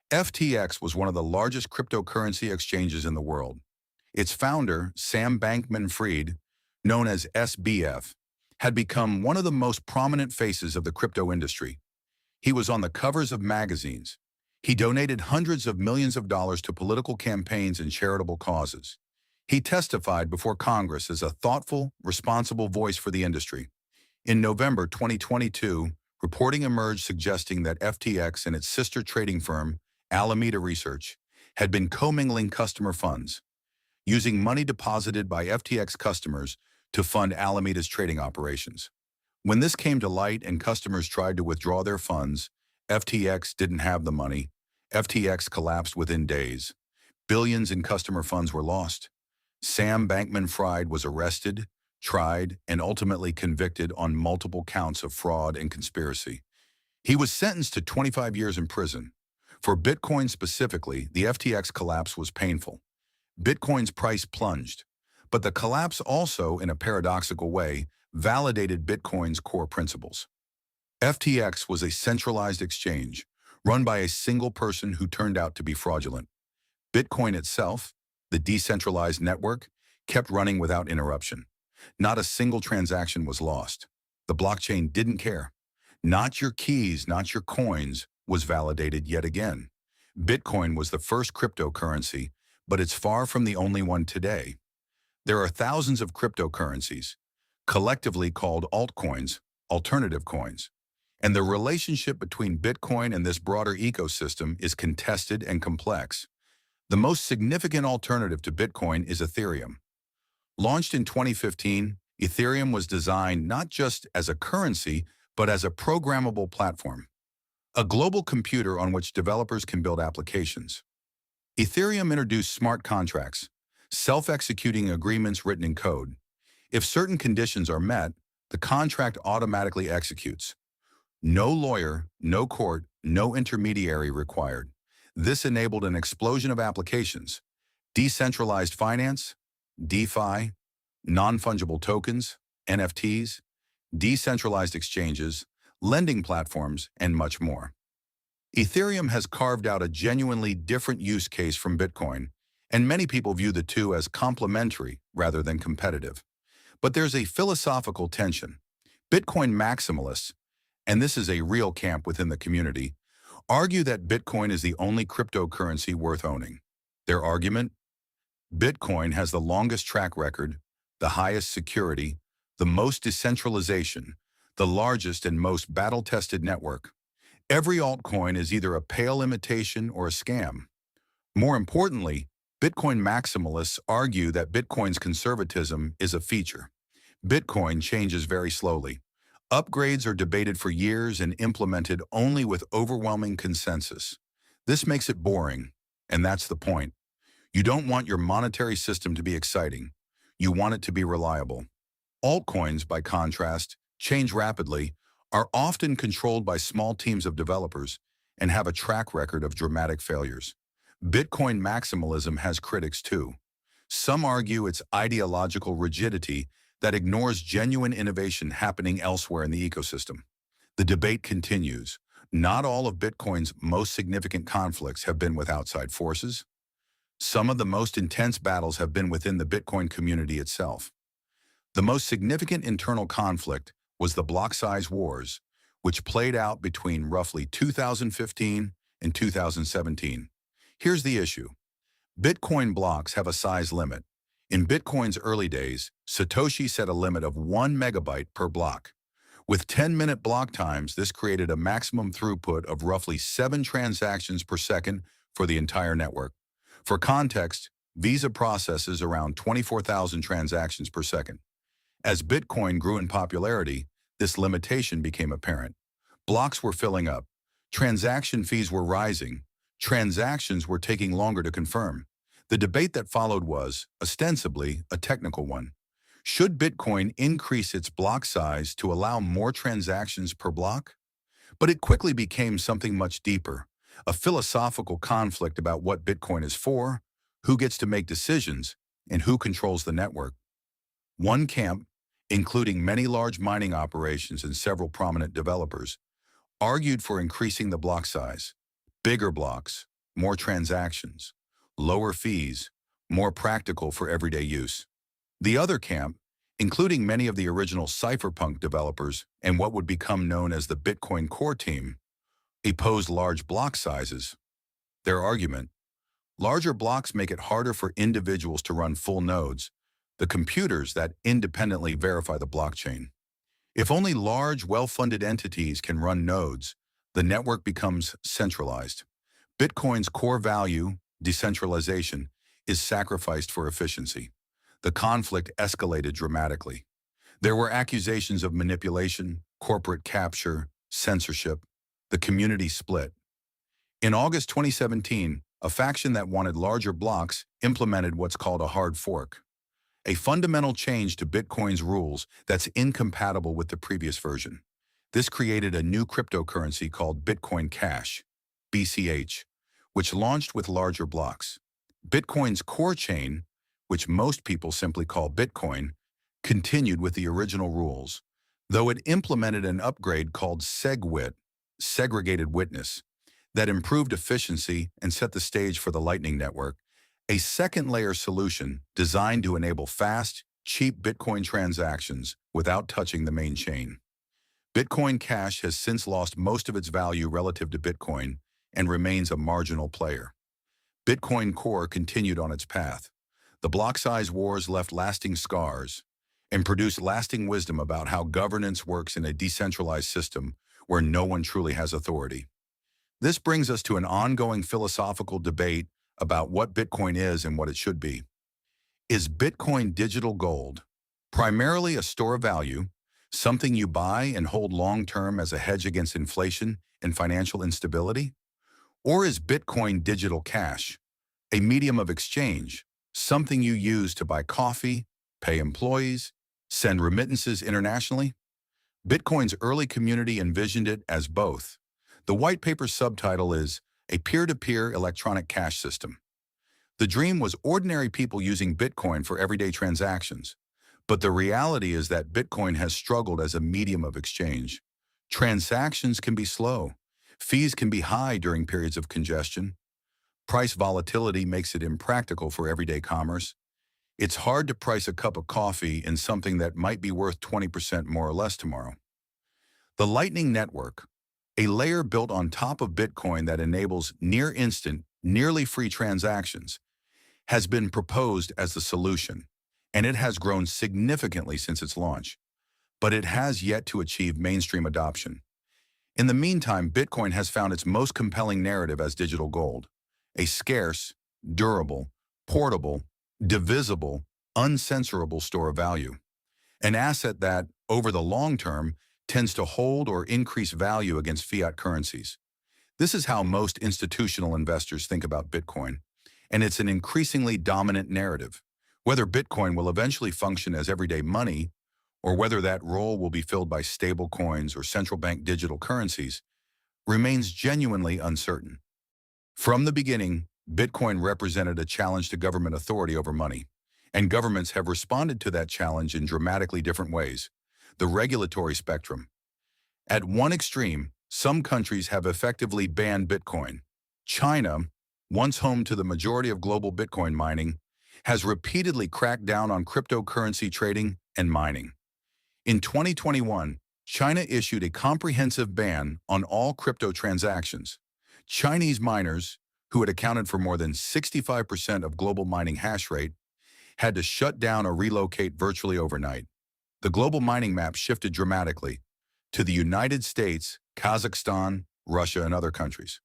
Speaker 1: FTX was one of the largest cryptocurrency exchanges in the world. Its founder, Sam Bankman-Fried, known as SBF, had become one of the most prominent faces of the crypto industry. He was on the covers of magazines. He donated hundreds of millions of dollars to political campaigns and charitable causes. He testified before Congress as a thoughtful, responsible voice for the industry. In November 2022, reporting emerged suggesting that FTX and its sister trading firm, Alameda Research, had been commingling customer funds, using money deposited by FTX customers to fund Alameda's trading operations. When this came to light and customers tried to withdraw their funds, FTX didn't have the money. FTX collapsed within days. Billions in customer funds were lost. Sam Bankman-Fried was arrested, tried, and ultimately convicted on multiple counts of fraud and conspiracy. He was sentenced to 25 years in prison. For Bitcoin specifically, the FTX collapse was painful. Bitcoin's price plunged, but the collapse also, in a paradoxical way, validated Bitcoin's core principles. FTX was a centralized exchange, run by a single person who turned out to be fraudulent. Bitcoin itself, the decentralized network, kept running without interruption. Not a single transaction was lost. The blockchain didn't care. Not your keys, not your coins, was validated yet again. Bitcoin was the first cryptocurrency, but it's far from the only one today. There are thousands of cryptocurrencies, collectively called altcoins, alternative coins. And the relationship between Bitcoin and this broader ecosystem is contested and complex. The most significant alternative to Bitcoin is Ethereum. Launched in 2015, Ethereum was designed not just as a currency, but as a programmable platform, a global computer on which developers can build applications. Ethereum introduced smart contracts, self-executing agreements written in code. If certain conditions are met, the contract automatically executes. No lawyer, no court, no intermediary required. This enabled an explosion of applications: decentralized finance, DeFi, non-fungible tokens, NFTs, decentralized exchanges, lending platforms, and much more. Ethereum has carved out a genuinely different use case from Bitcoin, and many people view the two as complementary rather than competitive. But there's a philosophical tension. Bitcoin maximalists, and this is a real camp within the community, argue that Bitcoin is the only cryptocurrency worth owning. Their argument? Bitcoin has the longest track record, the highest security, the most decentralization, the largest and most battle-tested network. Every altcoin is either a pale imitation or a scam. More importantly, Bitcoin maximalists argue that Bitcoin's conservatism is a feature. Bitcoin changes very slowly. Upgrades are debated for years and implemented only with overwhelming consensus. This makes it boring, and that's the point. You don't want your monetary system to be exciting. You want it to be reliable. Altcoins, by contrast, change rapidly, are often controlled by small teams of developers, and have a track record of dramatic failures. Bitcoin maximalism has critics too. Some argue its ideological rigidity that ignores genuine innovation happening elsewhere in the ecosystem. The debate continues. Not all of Bitcoin's most significant conflicts have been with outside forces. Some of the most intense battles have been within the Bitcoin community itself. The most significant internal conflict was the block size wars, which played out between roughly 2015 and 2017. Here's the issue. Bitcoin blocks have a size limit. In Bitcoin's early days, Satoshi set a limit of 1 megabyte per block. With 10-minute block times, this created a maximum throughput of roughly 7 transactions per second for the entire network. For context, Visa processes around 24,000 transactions per second. As Bitcoin grew in popularity, this limitation became apparent. Blocks were filling up. Transaction fees were rising. Transactions were taking longer to confirm. The debate that followed was, ostensibly, a technical one. Should Bitcoin increase its block size to allow more transactions per block? But it quickly became something much deeper, a philosophical conflict about what Bitcoin is for, who gets to make decisions, and who controls the network. One camp, including many large mining operations and several prominent developers, argued for increasing the block size. Bigger blocks, more transactions, lower fees, more practical for everyday use. The other camp, including many of the original cypherpunk developers and what would become known as the Bitcoin core team, opposed large block sizes. Their argument: larger blocks make it harder for individuals to run full nodes, the computers that independently verify the blockchain. If only large, well-funded entities can run nodes, the network becomes centralized. Bitcoin's core value, decentralization, is sacrificed for efficiency. The conflict escalated dramatically. There were accusations of manipulation, corporate capture, censorship. The community split. In August 2017, a faction that wanted larger blocks implemented what's called a hard fork, a fundamental change to Bitcoin's rules that's incompatible with the previous version. This created a new cryptocurrency called Bitcoin Cash, BCH, which launched with larger blocks. Bitcoin's core chain, which most people simply call Bitcoin, continued with the original rules, though it implemented an upgrade called SegWit, segregated witness, that improved efficiency and set the stage for the Lightning Network, a second-layer solution designed to enable fast, cheap Bitcoin transactions without touching the main chain. Bitcoin Cash has since lost most of its value relative to Bitcoin and remains a marginal player. Bitcoin Core continued on its path. The block size wars left lasting scars and produced lasting wisdom about how governance works in a decentralized system where no one truly has authority. This brings us to an ongoing philosophical debate about what Bitcoin is and what it should be. Is Bitcoin digital gold, primarily a store of value, something you buy and hold long-term as a hedge against inflation and financial instability? Or is Bitcoin digital cash, a medium of exchange, something you use to buy coffee, pay employees, send remittances internationally? Bitcoin's early community envisioned it as both. The white paper's subtitle is A Peer-to-Peer Electronic Cash System. The dream was ordinary people using Bitcoin for everyday transactions, but the reality is that Bitcoin has struggled as a medium of exchange. Transactions can be slow. Fees can be high during periods of congestion. Price volatility makes it impractical for everyday commerce. It's hard to price a cup of coffee in something that might be worth 20% more or less tomorrow. The Lightning Network, a layer built on top of Bitcoin that enables near-instant, nearly free transactions, has been proposed as the solution, and it has grown significantly since its launch, but it has yet to achieve mainstream adoption. In the meantime, Bitcoin has found its most compelling narrative as digital gold, a scarce, durable, portable, divisible, uncensorable store of value, an asset that, over the long term, tends to hold or increase value against fiat currencies. This is how most institutional investors think about Bitcoin, and it's an increasingly dominant narrative. Whether Bitcoin will eventually function as everyday money, or whether that role will be filled by stable coins or central bank digital currencies, remains genuinely uncertain. From the beginning, Bitcoin represented a challenge to government authority over money, and governments have responded to that challenge in dramatically different ways. The regulatory spectrum. At one extreme, some countries have effectively banned Bitcoin. China, once home to the majority of global Bitcoin mining, has repeatedly cracked down on cryptocurrency trading and mining. In 2021, China issued a comprehensive ban on all crypto transactions. Chinese miners, who had accounted for more than 65% of global mining hash rate, had to shut down or relocate virtually overnight. The global mining map shifted dramatically to the United States, Kazakhstan, Russia, and other countries.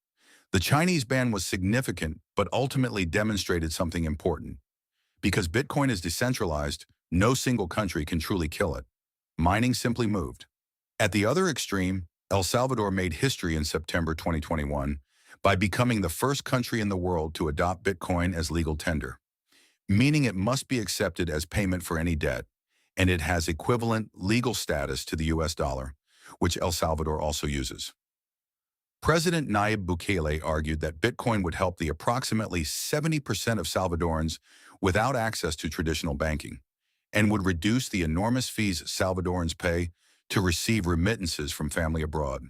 Speaker 1: The Chinese ban was significant, but ultimately demonstrated something important. Because Bitcoin is decentralized, no single country can truly kill it. Mining simply moved. At the other extreme, El Salvador made history in September 2021 by becoming the first country in the world to adopt Bitcoin as legal tender, meaning it must be accepted as payment for any debt, and it has equivalent legal status to the US dollar, which El Salvador also uses. President Nayib Bukele argued that Bitcoin would help the approximately 70% of Salvadorans without access to traditional banking, and would reduce the enormous fees Salvadorans pay to receive remittances from family abroad.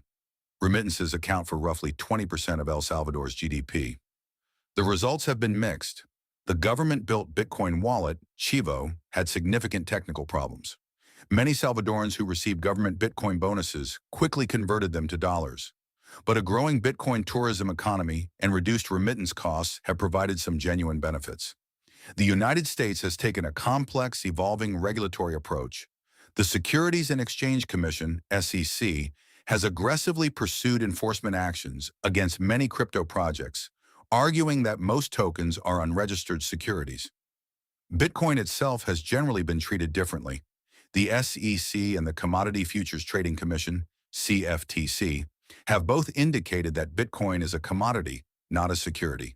Speaker 1: Remittances account for roughly 20% of El Salvador's GDP. The results have been mixed. The government-built Bitcoin wallet, Chivo, had significant technical problems. Many Salvadorans who received government Bitcoin bonuses quickly converted them to dollars. But a growing Bitcoin tourism economy and reduced remittance costs have provided some genuine benefits. The United States has taken a complex, evolving regulatory approach. The Securities and Exchange Commission, SEC, has aggressively pursued enforcement actions against many crypto projects, arguing that most tokens are unregistered securities. Bitcoin itself has generally been treated differently. The SEC and the Commodity Futures Trading Commission, CFTC, have both indicated that Bitcoin is a commodity, not a security.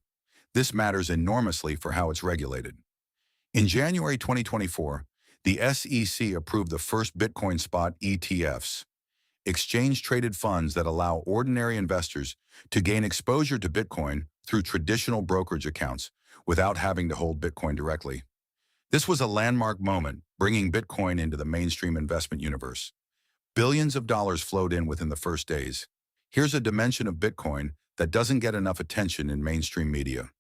Speaker 1: This matters enormously for how it's regulated. In January 2024, the SEC approved the first Bitcoin spot ETFs, exchange-traded funds that allow ordinary investors to gain exposure to Bitcoin through traditional brokerage accounts without having to hold Bitcoin directly. This was a landmark moment, bringing Bitcoin into the mainstream investment universe. Billions of dollars flowed in within the first days. Here's a dimension of Bitcoin that doesn't get enough attention in mainstream media: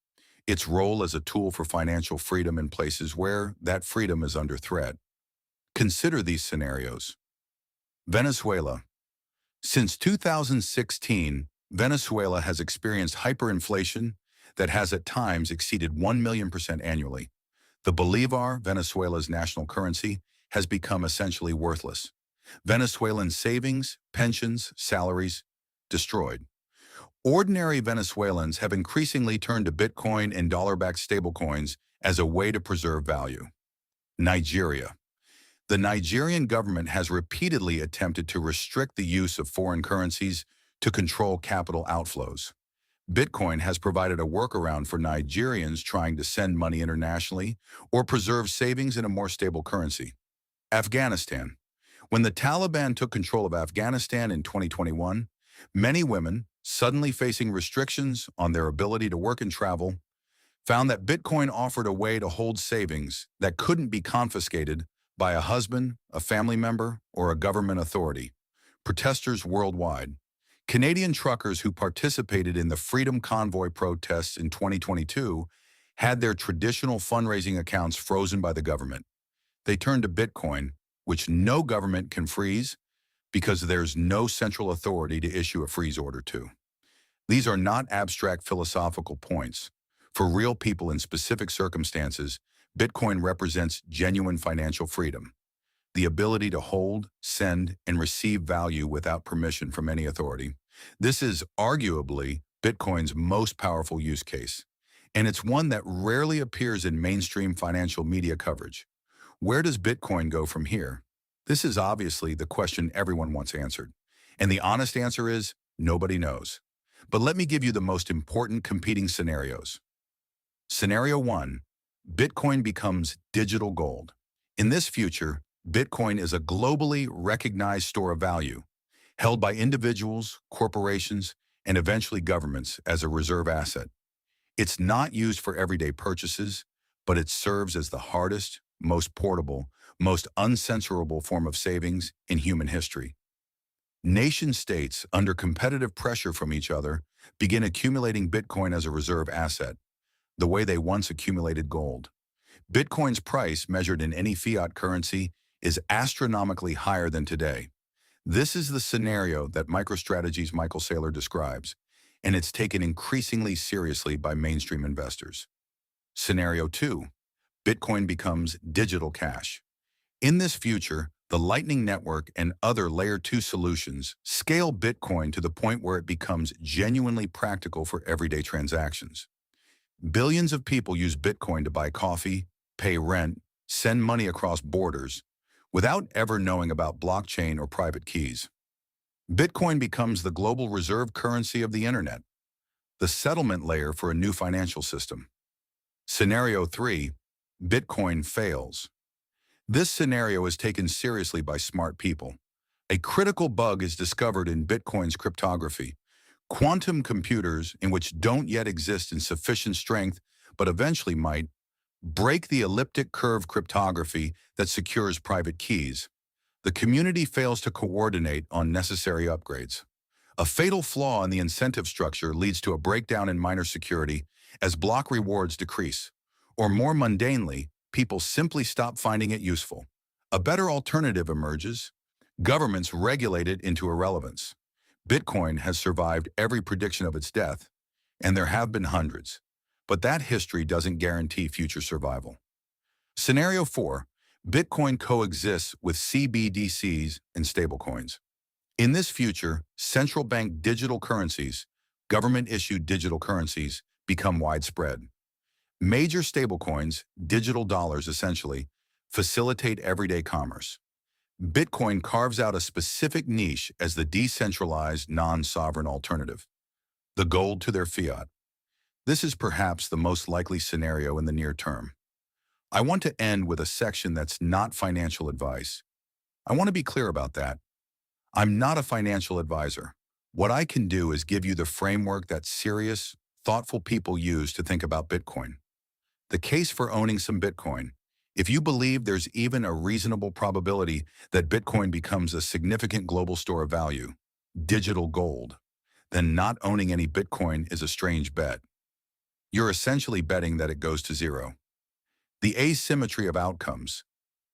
Speaker 1: its role as a tool for financial freedom in places where that freedom is under threat. Consider these scenarios. Venezuela. Since 2016, Venezuela has experienced hyperinflation that has at times exceeded 1,000,000% annually. The Bolivar, Venezuela's national currency, has become essentially worthless. Venezuelan savings, pensions, salaries, destroyed. Ordinary Venezuelans have increasingly turned to Bitcoin and dollar-backed stablecoins as a way to preserve value. Nigeria. The Nigerian government has repeatedly attempted to restrict the use of foreign currencies to control capital outflows. Bitcoin has provided a workaround for Nigerians trying to send money internationally or preserve savings in a more stable currency. Afghanistan. When the Taliban took control of Afghanistan in 2021, many women, suddenly facing restrictions on their ability to work and travel, found that Bitcoin offered a way to hold savings that couldn't be confiscated by a husband, a family member, or a government authority. Protesters worldwide, Canadian truckers who participated in the Freedom Convoy protests in 2022 had their traditional fundraising accounts frozen by the government. They turned to Bitcoin, which no government can freeze because there's no central authority to issue a freeze order to. These are not abstract philosophical points. For real people in specific circumstances, Bitcoin represents genuine financial freedom, the ability to hold, send, and receive value without permission from any authority. This is arguably Bitcoin's most powerful use case, and it's one that rarely appears in mainstream financial media coverage. Where does Bitcoin go from here? This is obviously the question everyone wants answered. And the honest answer is nobody knows. But let me give you the most important competing scenarios. Scenario 1, Bitcoin becomes digital gold. In this future, Bitcoin is a globally recognized store of value, held by individuals, corporations, and eventually governments as a reserve asset. It's not used for everyday purchases, but it serves as the hardest, most portable, most uncensorable form of savings in human history. Nation-states, under competitive pressure from each other, begin accumulating Bitcoin as a reserve asset, the way they once accumulated gold. Bitcoin's price, measured in any fiat currency, is astronomically higher than today. This is the scenario that MicroStrategy's Michael Saylor describes, and it's taken increasingly seriously by mainstream investors. Scenario 2, Bitcoin becomes digital cash. In this future, the Lightning Network and other Layer 2 solutions scale Bitcoin to the point where it becomes genuinely practical for everyday transactions. Billions of people use Bitcoin to buy coffee, pay rent, send money across borders, without ever knowing about blockchain or private keys. Bitcoin becomes the global reserve currency of the internet, the settlement layer for a new financial system. Scenario 3, Bitcoin fails. This scenario is taken seriously by smart people. A critical bug is discovered in Bitcoin's cryptography. Quantum computers, in which don't yet exist in sufficient strength, but eventually might, break the elliptic curve cryptography that secures private keys. The community fails to coordinate on necessary upgrades. A fatal flaw in the incentive structure leads to a breakdown in miner security as block rewards decrease. Or more mundanely, people simply stop finding it useful. A better alternative emerges. Governments regulate it into irrelevance. Bitcoin has survived every prediction of its death, and there have been hundreds. But that history doesn't guarantee future survival. Scenario 4, Bitcoin coexists with CBDCs and stablecoins. In this future, central bank digital currencies, government-issued digital currencies, become widespread. Major stablecoins, digital dollars essentially, facilitate everyday commerce. Bitcoin carves out a specific niche as the decentralized, non-sovereign alternative, the gold to their fiat. This is perhaps the most likely scenario in the near term. I want to end with a section that's not financial advice. I want to be clear about that. I'm not a financial advisor. What I can do is give you the framework that serious, thoughtful people use to think about Bitcoin. The case for owning some Bitcoin. If you believe there's even a reasonable probability that Bitcoin becomes a significant global store of value, digital gold, then not owning any Bitcoin is a strange bet. You're essentially betting that it goes to zero. The asymmetry of outcomes,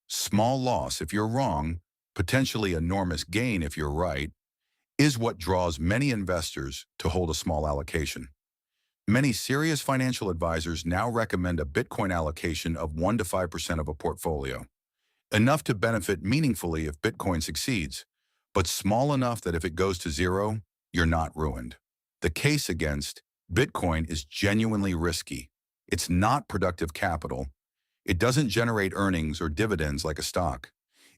Speaker 1: small loss if you're wrong, potentially enormous gain if you're right, is what draws many investors to hold a small allocation. Many serious financial advisors now recommend a Bitcoin allocation of 1 to 5% of a portfolio, enough to benefit meaningfully if Bitcoin succeeds, but small enough that if it goes to zero, you're not ruined. The case against Bitcoin is genuinely risky. It's not productive capital. It doesn't generate earnings or dividends like a stock.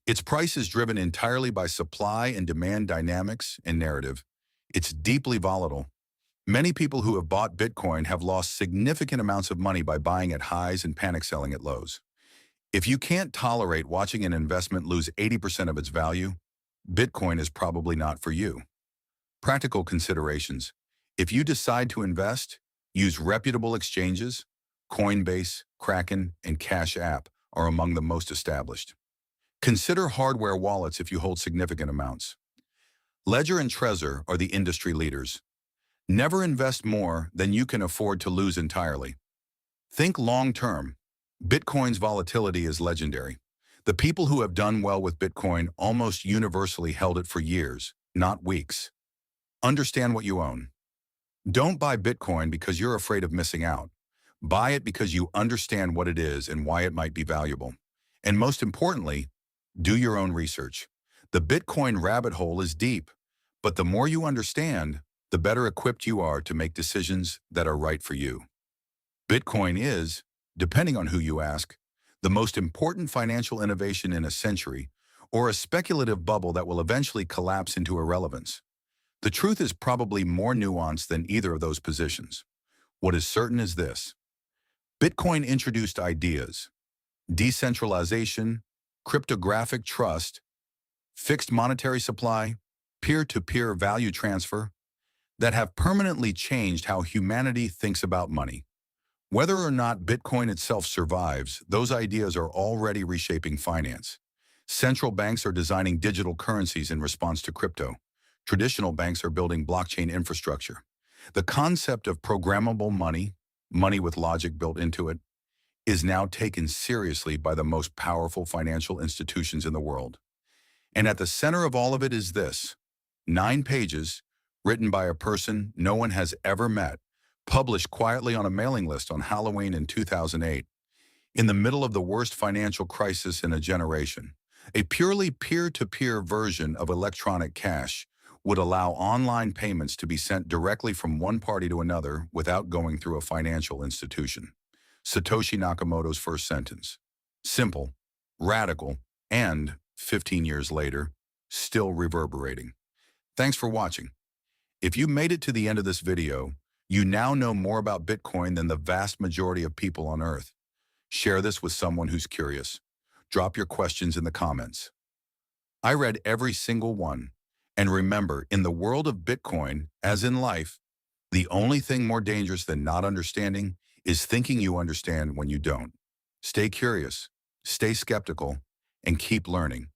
Speaker 1: Its price is driven entirely by supply and demand dynamics and narrative. It's deeply volatile. Many people who have bought Bitcoin have lost significant amounts of money by buying at highs and panic selling at lows. If you can't tolerate watching an investment lose 80% of its value, Bitcoin is probably not for you. Practical considerations. If you decide to invest, use reputable exchanges. Coinbase, Kraken, and Cash App are among the most established. Consider hardware wallets if you hold significant amounts. Ledger and Trezor are the industry leaders. Never invest more than you can afford to lose entirely. Think long-term. Bitcoin's volatility is legendary. The people who have done well with Bitcoin almost universally held it for years, not weeks. Understand what you own. Don't buy Bitcoin because you're afraid of missing out. Buy it because you understand what it is and why it might be valuable. And most importantly, do your own research. The Bitcoin rabbit hole is deep, but the more you understand, the better equipped you are to make decisions that are right for you. Bitcoin is, depending on who you ask, the most important financial innovation in a century, or a speculative bubble that will eventually collapse into irrelevance. The truth is probably more nuanced than either of those positions. What is certain is this: Bitcoin introduced ideas, decentralization, cryptographic trust, fixed monetary supply, peer-to-peer value transfer, that have permanently changed how humanity thinks about money. Whether or not Bitcoin itself survives, those ideas are already reshaping finance. Central banks are designing digital currencies in response to crypto. Traditional banks are building blockchain infrastructure. The concept of programmable money, money with logic built into it, is now taken seriously by the most powerful financial institutions in the world. And at the center of all of it is this: 9 pages, written by a person no one has ever met, published quietly on a mailing list on Halloween in 2008, in the middle of the worst financial crisis in a generation. A purely peer-to-peer version of electronic cash would allow online payments to be sent directly from one party to another without going through a financial institution. Satoshi Nakamoto's first sentence. Simple, radical, and, 15 years later, still reverberating. Thanks for watching. If you made it to the end of this video, you now know more about Bitcoin than the vast majority of people on Earth. Share this with someone who's curious. Drop your questions in the comments. I read every single one. And remember, in the world of Bitcoin, as in life, the only thing more dangerous than not understanding is thinking you understand when you don't. Stay curious, stay skeptical, and keep learning.